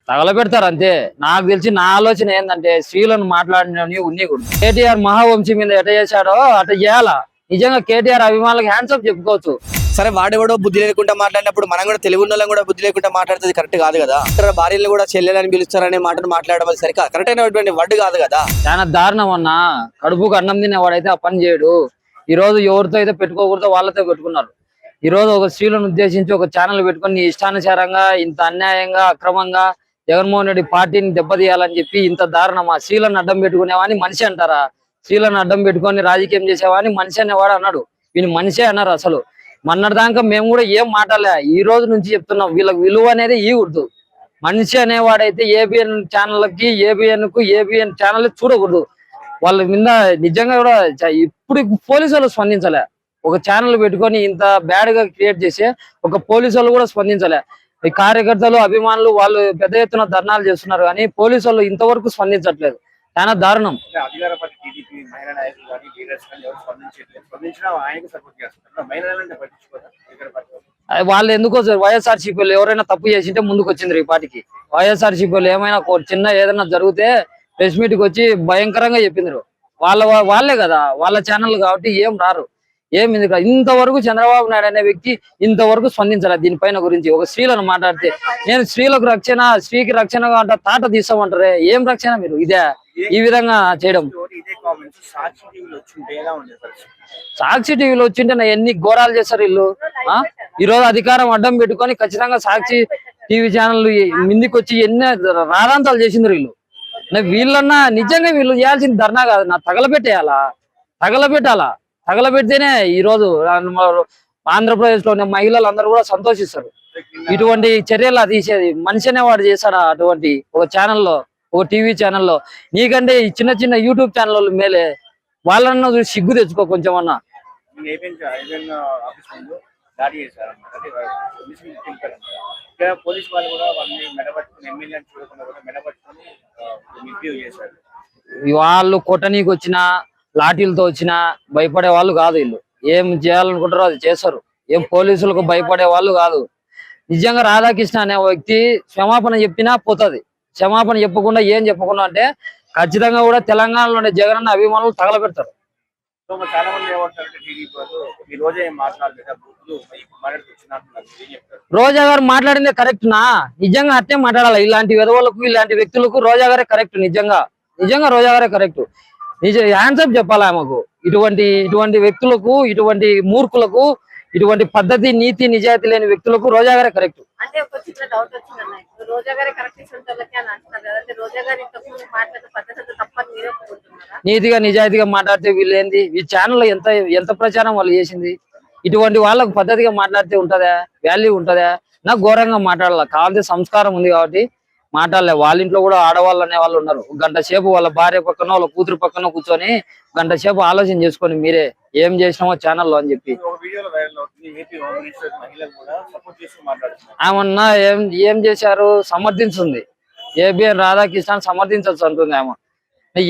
తగలబెడతారు అంతే. నాకు తెలిసి నా ఆలోచన ఏంటంటే స్త్రీలను మాట్లాడినవి ఉన్నీకూడదు. కేటీఆర్ మహావంశీ మీద ఎట చేశాడో అట చేయాలా. నిజంగా కేటీఆర్ అభిమానులకు హ్యాండ్సప్ చెప్పుకోవచ్చు. సరే వాడెవడో బుద్ధి లేకుండా మాట్లాడినప్పుడు మనం కూడా తెలుగు వాళ్ళం కూడా బుద్ధి లేకుండా మాట్లాడుతుంది కరెక్ట్ కాదు కదా. భార్యలు కూడా చెల్లెలని పిలుస్తారనే మాటను మాట్లాడడం అది సరికా కరెక్ట్ అయినటువంటి వర్డ్ కాదు కదా. చాలా దారుణం అన్న. కడుపుకు అన్నం తినేవాడైతే ఆ పని చేయడు. ఈ రోజు ఎవరితో అయితే పెట్టుకోకూడదో వాళ్ళతో పెట్టుకున్నారు. ఈ రోజు ఒక స్త్రీలను ఉద్దేశించి ఒక ఛానల్ పెట్టుకుని ఇష్టానుసారంగా ఇంత అన్యాయంగా అక్రమంగా జగన్మోహన్ రెడ్డి పార్టీని దెబ్బతీయాలని చెప్పి ఇంత దారుణమా. స్త్రీలను అడ్డం పెట్టుకునేవాని మనిషి అంటారా? స్త్రీలను అడ్డం పెట్టుకొని రాజకీయం చేసేవాని మనిషి అనేవాడు అన్నాడు. వీళ్ళు మనిషే అన్నారు. అసలు మొన్నటిదాకా మేము కూడా ఏం మాట్లాడలే. ఈ రోజు నుంచి చెప్తున్నాం, వీళ్ళకి విలువ అనేది ఇవ్వకూడదు. మనిషి అనేవాడైతే ఏబిఎన్ ఛానళ్ళకి ఏబిఎన్ ఛానల్ చూడకూడదు. వాళ్ళ మీద నిజంగా కూడా ఇప్పుడు పోలీసు వాళ్ళు స్పందించలే. ఒక ఛానల్ పెట్టుకొని ఇంత బ్యాడ్ గా క్రియేట్ చేసి ఒక పోలీసు వాళ్ళు కూడా స్పందించలే. ఈ కార్యకర్తలు అభిమానులు వాళ్ళు పెద్ద ఎత్తున ధర్నాలు చేస్తున్నారు కానీ పోలీసు వాళ్ళు ఇంతవరకు స్పందించట్లేదు. చాలా దారుణం. వాళ్ళు ఎందుకో వైఎస్ఆర్సీపీలు ఎవరైనా తప్పు చేసింటే ముందుకు వచ్చింది ఈ పార్టీకి. వైఎస్ఆర్సీపీలు ఏమైనా చిన్న ఏదైనా జరిగితే ప్రెస్ మీట్కి వచ్చి భయంకరంగా చెప్పిండ్రు. వాళ్ళే కదా, వాళ్ళ ఛానల్ కాబట్టి ఏం రారు. ఏమి ఇంతవరకు చంద్రబాబు నాయుడు అనే వ్యక్తి ఇంతవరకు స్పందించాలి దీనిపైన గురించి. ఒక స్త్రీలను మాట్లాడితే నేను స్త్రీలకు రక్షణ, స్త్రీకి రక్షణ అంట తాట తీస్తామంటారే. ఏం రక్షణ మీరు ఇదే ఈ విధంగా చేయడం? సాక్షి టీవీలో వచ్చింటే నా ఎన్ని ఘోరాలు చేస్తారు వీళ్ళు. ఈ రోజు అధికారం అడ్డం పెట్టుకొని ఖచ్చితంగా సాక్షి టీవీ ఛానల్ ముందుకు వచ్చి ఎన్ని రాధాంతాలు చేసిండ్రు వీళ్ళు. వీళ్ళన్నా నిజంగా వీళ్ళు చేయాల్సిన ధర్నా కాదు, నా తగలబెట్టాలా. తగలబెడితేనే ఈ రోజు ఆంధ్రప్రదేశ్ లో మహిళలు అందరూ కూడా సంతోషిస్తారు. ఇటువంటి చర్యలు తీసేది మనిషి అనేవాడు చేస్తాడా? అటువంటి ఒక ఛానల్లో, ఒక టీవీ ఛానల్లో నీకంటే ఈ చిన్న చిన్న యూట్యూబ్ ఛానల్ మేలే. వాళ్ళన్నా సిగ్గు తెచ్చుకో కొంచెం అన్నా. వాళ్ళు కొట్టనీకి వచ్చినా లాఠీలతో వచ్చినా భయపడే వాళ్ళు కాదు. వీళ్ళు ఏం చేయాలనుకుంటారో అది చేస్తారు. ఏం పోలీసులకు భయపడే వాళ్ళు కాదు. నిజంగా రాధాకృష్ణ అనే వ్యక్తి క్షమాపణ చెప్పినా పోతుంది. క్షమాపణ చెప్పకుండా ఏం చెప్పకుండా అంటే ఖచ్చితంగా కూడా తెలంగాణలోని జగనన్న అభిమానులు తగలబెడతారు. రోజా గారు మాట్లాడిందే కరెక్ట్ నా? నిజంగా అట్టే మాట్లాడాలి. ఇలాంటి విధవులకు ఇలాంటి వ్యక్తులకు రోజా గారే కరెక్ట్. నిజంగా రోజా గారే కరెక్ట్. హ్యాండ్సప్ చెప్పాలి ఆమెకు. ఇటువంటి వ్యక్తులకు, ఇటువంటి మూర్ఖులకు, ఇటువంటి పద్ధతి నీతి నిజాయితీ లేని వ్యక్తులకు రోజా గారే కరెక్ట్. నీతిగా నిజాయితీగా మాట్లాడితే వీళ్ళేంది? ఈ ఛానల్ ఎంత ప్రచారం వాళ్ళు చేసింది. ఇటువంటి వాళ్ళకు పద్ధతిగా మాట్లాడితే ఉంటదా? వాల్యూ ఉంటదా? నాకు ఘోరంగా మాట్లాడాల. కావాలంటే సంస్కారం ఉంది కాబట్టి మాట్లాడలే. వాళ్ళ ఇంట్లో కూడా ఆడవాళ్ళు అనే వాళ్ళు ఉన్నారు. గంట సేపు వాళ్ళ భార్య పక్కన వాళ్ళ కూతురు పక్కన కూర్చొని గంట సేపు ఆలోచన చేసుకొని మీరే ఏం చేసినామో ఛానల్లో అని చెప్పి ఆమెన్నా ఏం చేశారు? సమర్థించుంది. ఏబిఎన్ రాధాకృష్ణ సమర్థించచ్చు అంటుంది ఆమె.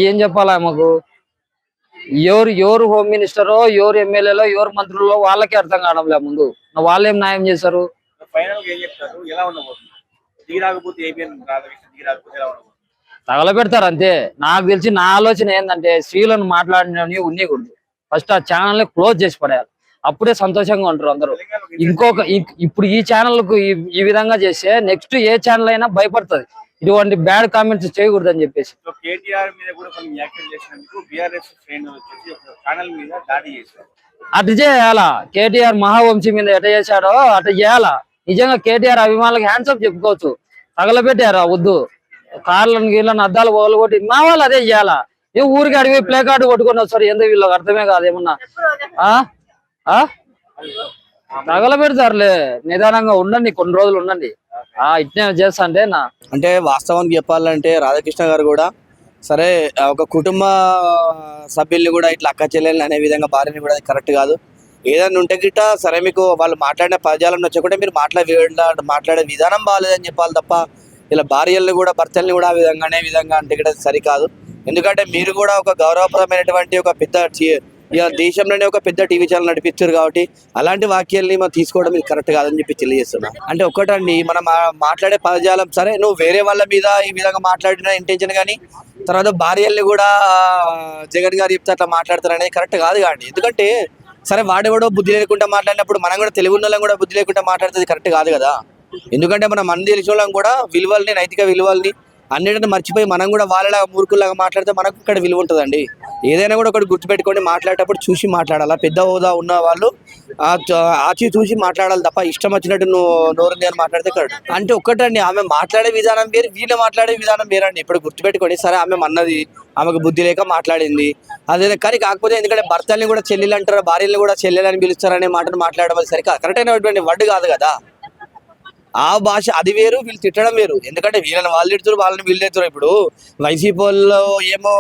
ఏం చెప్పాలి ఆమెకు? ఎవరు హోమ్ మినిస్టరో, ఎవరు ఎమ్మెల్యేలో, ఎవరు మంత్రుల్లో వాళ్ళకే అర్థం కావడంలే. ముందు వాళ్ళు ఏం న్యాయం చేశారు? తగలబెడతారు అంతే. నాకు తెలిసి నా ఆలోచన ఏంటంటే స్త్రీలను మాట్లాడినవి ఉన్నీకూడదు. ఫస్ట్ ఆ ఛానల్ క్లోజ్ చేసి పడేయాలి. అప్పుడే సంతోషంగా ఉంటారు అందరూ. ఇప్పుడు ఈ ఛానల్ కు ఈ విధంగా చేస్తే నెక్స్ట్ ఏ ఛానల్ అయినా భయపడుతుంది. ఇటువంటి బ్యాడ్ కామెంట్స్ చేయకూడదు అని చెప్పేసి. అటు చేయాలా. కేటీఆర్ మహావంశీ మీద ఎట చేశాడో అట చేయాలా. నిజంగా కేటీఆర్ అభిమానులకు హ్యాండ్సప్ చెప్పుకోవచ్చు. తగలబెట్టారా వద్దు. కార్లను గీళ్ళని అద్దాలు పగలగొట్టి మా వాళ్ళు అదే చేయాలా. ఏ ఊరికి అడిగి ప్లే కార్డు కొట్టుకొని వస్తారు. ఎందుకు వీళ్ళకి అర్థమే కాదు. ఏమన్నా తగలబెడతారులే. నిదానంగా ఉండండి, కొన్ని రోజులు ఉండండి. ఇట్నే చేస్తా అంటే వాస్తవానికి చెప్పాలంటే రాధాకృష్ణ గారు కూడా సరే ఒక కుటుంబ సభ్యుల్ని కూడా ఇట్లా అక్క చెల్లెల్ని అనే విధంగా భార్యని కూడా కరెక్ట్ కాదు. ఏదైనా ఉంటే గిట్ట సరే మీకు వాళ్ళు మాట్లాడిన పదజాలను వచ్చకుంటే మీరు మాట్లాడే విధానం బాగాలేదని చెప్పాలి తప్ప ఇలా భార్యల్ని కూడా భర్తల్ని కూడా ఆ విధంగా అంటే గిట్ట సరికాదు. ఎందుకంటే మీరు కూడా ఒక గౌరవప్రదమైనటువంటి ఒక పెద్ద ఇక దేశంలోనే ఒక పెద్ద టీవీ ఛానల్ నడిపించారు కాబట్టి అలాంటి వాక్యాల్ని మనం తీసుకోవడం ఇది కరెక్ట్ కాదని చెప్పి తెలియజేస్తున్నా. అంటే ఒక్కటండి, మనం మాట్లాడే పదజాలం సరే, నువ్వు వేరే వాళ్ళ మీద ఈ విధంగా మాట్లాడిన ఇంటెన్షన్ కానీ తర్వాత భార్యల్ని కూడా జగన్ గారు చెప్తే అట్లా మాట్లాడతారనేది కరెక్ట్ కాదు కానీ. ఎందుకంటే సరే వాడెవడో బుద్ధి లేకుండా మాట్లాడినప్పుడు మనం కూడా తెలుగు వాళ్ళం కూడా బుద్ధి లేకుండా మాట్లాడితే కరెక్ట్ కాదు కదా. ఎందుకంటే మనం అన్ని తెలిసిన వాళ్ళం కూడా విలువల్ని, నైతిక విలువల్ని అన్నిటిని మర్చిపోయి మనం కూడా వాళ్ళలాగా మూర్ఖుల్లాగా మాట్లాడితే మనకు ఇక్కడ విలువ ఉంటుందండి. ఏదైనా కూడా ఒకటి గుర్తుపెట్టుకొని మాట్లాడేటప్పుడు చూసి మాట్లాడాలా. పెద్ద హోదా ఉన్న వాళ్ళు ఆచి చూసి మాట్లాడాలి తప్ప ఇష్టం వచ్చినట్టు నువ్వు నోరుంది అని మాట్లాడితే కరెక్ట్. అంటే ఒక్కటండి, ఆమె మాట్లాడే విధానం వేరు, వీళ్ళు మాట్లాడే విధానం వేరండి. ఇప్పుడు గుర్తుపెట్టుకోండి, సరే ఆమె అన్నది ఆమెకు బుద్ధి లేక మాట్లాడింది అదే, కానీ కాకపోతే ఎందుకంటే భర్తల్ని కూడా చెల్లెలు అంటారు, భార్యలు కూడా చెల్లెలని పిలుస్తారనే మాటను మాట్లాడడం అది సరిగ్గా కరెక్ట్ అయినటువంటి వర్డ్ కాదు కదా. ఆ భాష అది వేరు, వీళ్ళు తిట్టడం వేరు. ఎందుకంటే వీళ్ళని వాళ్ళు తిడుతారు, వాళ్ళని వీళ్ళు తిడుతారు. ఇప్పుడు వైసీపీ వాళ్ళు ఏమో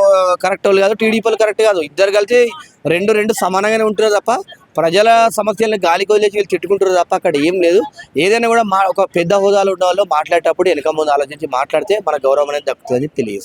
కరెక్ట్ వాళ్ళు కాదు, టీడీపీ వాళ్ళు కరెక్ట్ కాదు, ఇద్దరు కలిసి రెండు సమానంగానే ఉంటున్నారు తప్ప ప్రజల సమస్యలను గాలికి వదిలేసి వీళ్ళు తిట్టుకుంటారు తప్ప అక్కడ ఏం లేదు. ఏదైనా కూడా ఒక పెద్ద హోదాలో ఉన్న వాళ్ళు మాట్లాడేటప్పుడు వెనక ముందు ఆలోచించి మాట్లాడితే మన గౌరవం అనేది దక్కుతుందని తెలియదు.